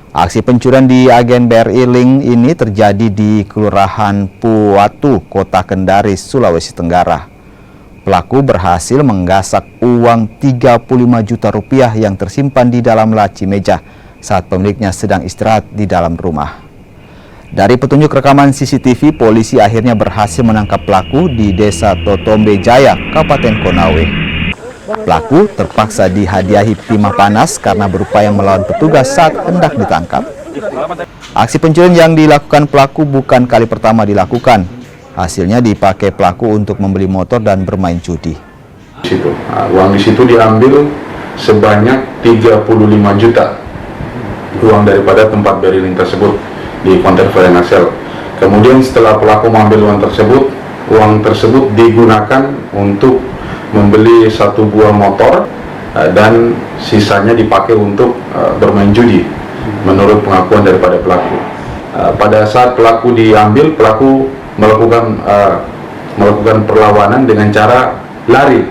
Aksi pencurian di agen BRI Link ini terjadi di Kelurahan Puwatu, Kota Kendari, Sulawesi Tenggara. Pelaku berhasil menggasak uang 35 juta rupiah yang tersimpan di dalam laci meja saat pemiliknya sedang istirahat di dalam rumah. Dari petunjuk rekaman CCTV, polisi akhirnya berhasil menangkap pelaku di Desa Totombe Jaya, Kabupaten Konawe. Pelaku terpaksa dihadiahi timah panas karena berupaya melawan petugas saat hendak ditangkap. Aksi pencurian yang dilakukan pelaku bukan kali pertama dilakukan. Hasilnya dipakai pelaku untuk membeli motor dan bermain judi. Uang di situ diambil sebanyak 35 juta. Uang daripada tempat BRI Link tersebut di konter financial. Kemudian setelah pelaku mengambil uang tersebut digunakan untuk membeli satu buah motor dan sisanya dipakai untuk bermain judi menurut pengakuan daripada pelaku. Pada saat pelaku diambil, pelaku melakukan perlawanan dengan cara lari.